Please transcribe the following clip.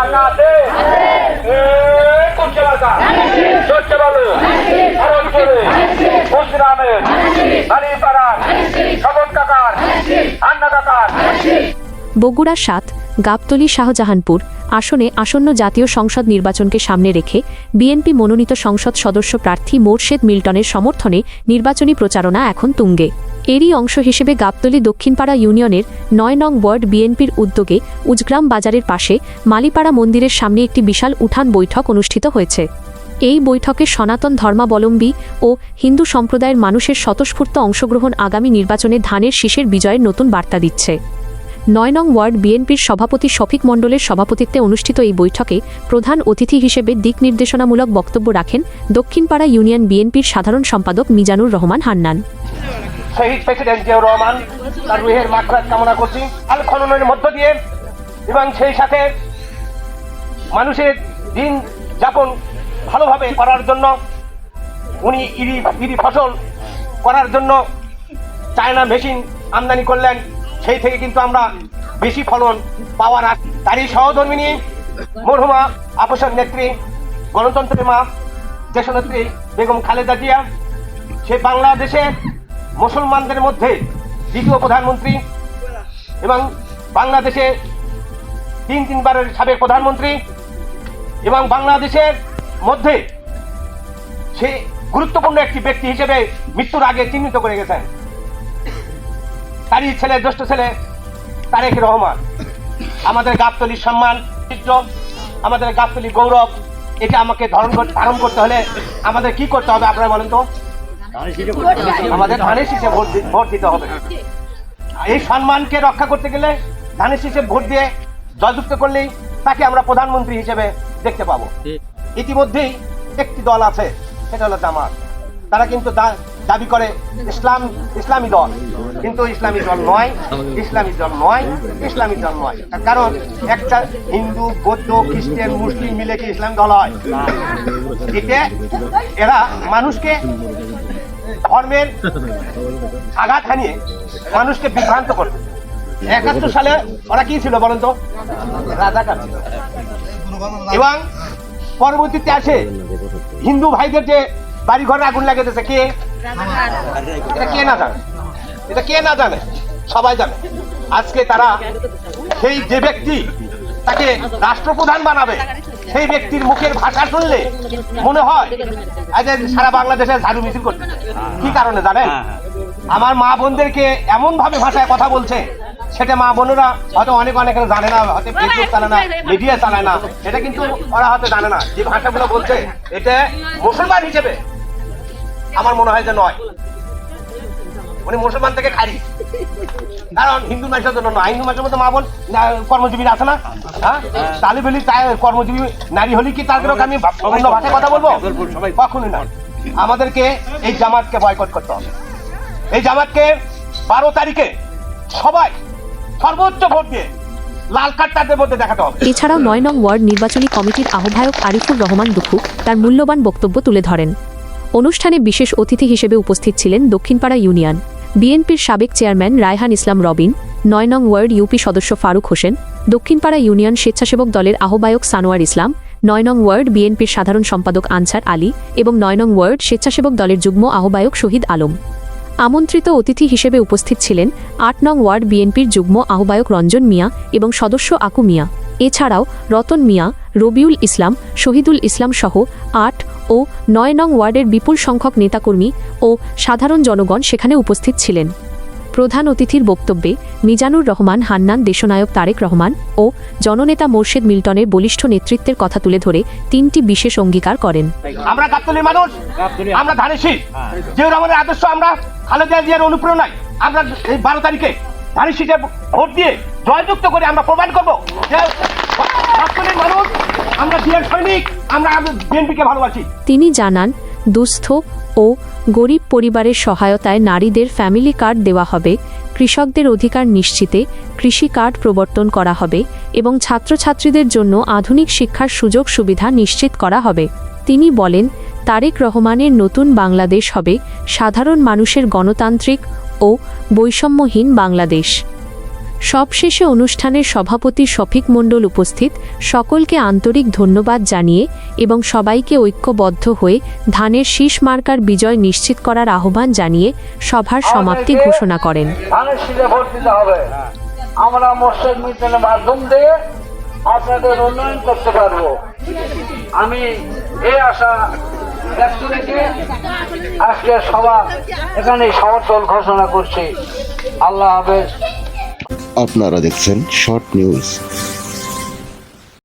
মার্কা আছে? কোনটা মার্কা? সহ্য বলো আরো জোরে। মুসরামের বাড়িপাড়ার স্বপন কাকার আন্না কাকার। বগুড়া ৭ গাবতলী শাহজাহানপুর আসনে আসন্ন জাতীয় সংসদ নির্বাচনকে সামনে রেখে বিএনপি মনোনীত সংসদ সদস্য প্রার্থী মোরশেদ মিল্টনের সমর্থনে নির্বাচনী প্রচারণা এখন তুঙ্গে। এরই অংশ হিসেবে গাবতলী দক্ষিণপাড়া ইউনিয়নের ৯ নং ওয়ার্ড বিএনপির উদ্যোগে উজগ্রাম বাজারের পাশে মালিপাড়া মন্দিরের সামনে একটি বিশাল উঠান বৈঠক অনুষ্ঠিত হয়েছে। এই বৈঠকে সনাতন ধর্মাবলম্বী ও হিন্দু সম্প্রদায়ের মানুষের স্বতঃস্ফূর্ত অংশগ্রহণ আগামী নির্বাচনে ধানের শীষের বিজয়ের নতুন বার্তা দিচ্ছে। ৯ নং ওয়ার্ড বিএনপির সভাপতি শফিক মণ্ডলের সভাপতিত্বে অনুষ্ঠিত এই বৈঠকে প্রধান অতিথি হিসেবে দিক নির্দেশনামূলক বক্তব্য রাখেন দক্ষিণপাড়া ইউনিয়ন বিএনপির সাধারণ সম্পাদক মিজানুর রহমান হান্নান। শহীদ প্রেসিডেন্ট জিয়াউর রহমান তার রুহের মাগফিরাত কামনা করছি আল খননের মধ্য দিয়ে, এবং সেই সাথে মানুষের দিন যাপন ভালোভাবে করার জন্য উনি ইরি ফসল করার জন্য চায়না মেশিন আমদানি করলেন। সেই থেকে কিন্তু আমরা বেশি ফলন পাওয়ার তারই সহধর্মিনী মরহুমা আপসের নেত্রী, গণতন্ত্রের মা, দেশনেত্রী বেগম খালেদা জিয়া, সে বাংলাদেশে মুসলমানদের মধ্যে দ্বিতীয় প্রধানমন্ত্রী এবং বাংলাদেশে তিনবারের সাবেক প্রধানমন্ত্রী, এবং বাংলাদেশের মধ্যে সে গুরুত্বপূর্ণ একটি ব্যক্তি হিসেবে মৃত্যুর আগে চিহ্নিত করে গেছেন। তারই ছেলে, জ্যেষ্ঠ ছেলে তারেক রহমান। আমাদের গাবতলীর সম্মান, আমাদের গাবতলীর গৌরব, এটা আমাকে ধারণ করতে হলে আমাদের কি করতে হবে আপনারা বলেন তো? আমাদের ধানের শীষে ভোট দিতে হবে। এই সম্মানকে রক্ষা করতে গেলে ধানের শীষে ভোট দিয়ে জয়যুক্ত করলেই তাকে আমরা প্রধানমন্ত্রী হিসেবে দেখতে পাবো। ইতিমধ্যেই একটি দল আছে, সেটা হলো জামাত। তারা কিন্তু দাবি করে ইসলামী দল, কিন্তু ইসলামী দল নয়, ইসলামী দল নয়। কারণ একটা হিন্দু, বৌদ্ধ, খ্রিস্টান, মুসলিম মিলে কি ইসলাম দল হয়? এতে এরা মানুষকে ধর্মের আঘাত হানিয়ে মানুষকে বিভ্রান্ত করবে। ৭১ সালে ওরা কি ছিল বলেন তো? রাজাকার ছিল। এবং পরবর্তীতে আসে হিন্দু ভাইদের যে বাড়ি ঘরে আগুন লাগিয়েছে, কে? এটা কে না জানে? এটা কে না জানে? সবাই জানে। আজকে তারা সেই যে ব্যক্তি তাকে রাষ্ট্রপ্রধান বানাবে, সেই ব্যক্তির মুখের ভাষা শুনলে মনে হয় আজ সারা বাংলাদেশে ঝাড়ু মিছিল করছে। কি কারণে জানেন? আমার মা বোনদেরকে এমন ভাবে ভাষায় কথা বলছে, সেটা মা বোনেরা হয়তো অনেক জানে না, হয়তো ফেসবুক চালায় না, মিডিয়া চালায় না, এটা কিন্তু ওরা হয়তো জানে না। যে ভাষাগুলো বলছে এটা মুসলমান হিসেবে আমার মনে হয় যে নয়, উনি মুসলমান থেকে খারি। কারণ হিন্দু মানুষের জন্য নয়, হিন্দু মানুষের মধ্যে মা বোন কর্মজীবী আছে না? হ্যাঁ, তাহলে বলি কর্মজীবী নারী হলে কি তাদের আমি অন্য ভাষায় কথা বলবো? কখনোই না। আমাদেরকে এই জামাতকে বয়কট করতে হবে। এই জামাতকে 12 তারিখে সবাই সর্বোচ্চ ভোট দিয়ে লাল কার্ড তাদের মধ্যে দেখাতে হবে। এছাড়াও ৯ নং ওয়ার্ড নির্বাচনী কমিটির আহ্বায়ক আরিফুর রহমান দুখু তার মূল্যবান বক্তব্য তুলে ধরেন। অনুষ্ঠানে বিশেষ অতিথি হিসেবে উপস্থিত ছিলেন দক্ষিণপাড়া ইউনিয়ন বিএনপির সাবেক চেয়ারম্যান রায়হান ইসলাম রবিন, ৯ নং ওয়ার্ড ইউপি সদস্য ফারুক হোসেন, দক্ষিণপাড়া ইউনিয়ন স্বেচ্ছাসেবক দলের আহ্বায়ক সানোয়ার ইসলাম, ৯ নং ওয়ার্ড বিএনপির সাধারণ সম্পাদক আনসার আলী এবং ৯ নং ওয়ার্ড স্বেচ্ছাসেবক দলের যুগ্ম আহ্বায়ক শহীদ আলম। আমন্ত্রিত অতিথি হিসেবে উপস্থিত ছিলেন ৮ নং ওয়ার্ড বিএনপির যুগ্ম আহ্বায়ক রঞ্জন মিয়া এবং সদস্য আকু মিয়া। এছাড়াও রতন মিয়া, রবিউল ইসলাম, শহীদুল ইসলাম সহ ৮ ও ৯ নং ওয়ার্ডের বিপুল সংখ্যক নেতাকর্মী ও সাধারণ জনগণ সেখানে উপস্থিত ছিলেন। প্রধান অতিথির বক্তব্যে মিজানুর রহমান হান্নান দেশনায়ক তারেক রহমান ও জননেতা মোরশেদ মিল্টনের বলিষ্ঠ নেতৃত্বের কথা তুলে ধরে ৩টি বিশেষ অঙ্গীকার করেন। আমরা গাবতলীর মানুষ, আমরা ধানের শীষ, জিয়াউর রহমানের আদর্শ, আমরা খালেদা জিয়ার অনুপ্রেরণায় আমরা এই 12 তারিখে ধানের শীষে ভোট দিয়ে জয়যুক্ত করে আমরা প্রমাণ করবো যে গাবতলীর মানুষ, আমরা জিয়ার সৈনিক, আমরা বিএনপিকে ভালোবাসি। তিনি জানান, দুস্থ ও গরিব পরিবারের সহায়তায় নারীদের ফ্যামিলি কার্ড দেওয়া হবে, কৃষকদের অধিকার নিশ্চিতে কৃষি কার্ড প্রবর্তন করা হবে এবং ছাত্রছাত্রীদের জন্য আধুনিক শিক্ষার সুযোগ সুবিধা নিশ্চিত করা হবে। তিনি বলেন, তারেক রহমানের নতুন বাংলাদেশ হবে সাধারণ মানুষের গণতান্ত্রিক ও বৈষম্যহীন বাংলাদেশ। সবশেষে অনুষ্ঠানের সভাপতি শফিক মণ্ডল উপস্থিত সকলকে আন্তরিক ধন্যবাদ জানিয়ে এবং সবাইকে ঐক্যবদ্ধ হয়ে ধানের শীষ মার্কার বিজয় নিশ্চিত করার আহ্বান জানিয়ে সভার সমাপ্তি ঘোষণা করেন। ধানের শীষে ভোট দিতে হবে। আমরা মসজিদ মিছিলের মাধ্যম দিয়ে আপনাদের উন্নয়ন করতে পারবো। আমি এই আশা ব্যক্ত রেখে আজকের সভা এখানে সমর্থন ঘোষণা করছি। আল্লাহ হাফেজ। আপনারা দেখছেন শর্ট নিউজ।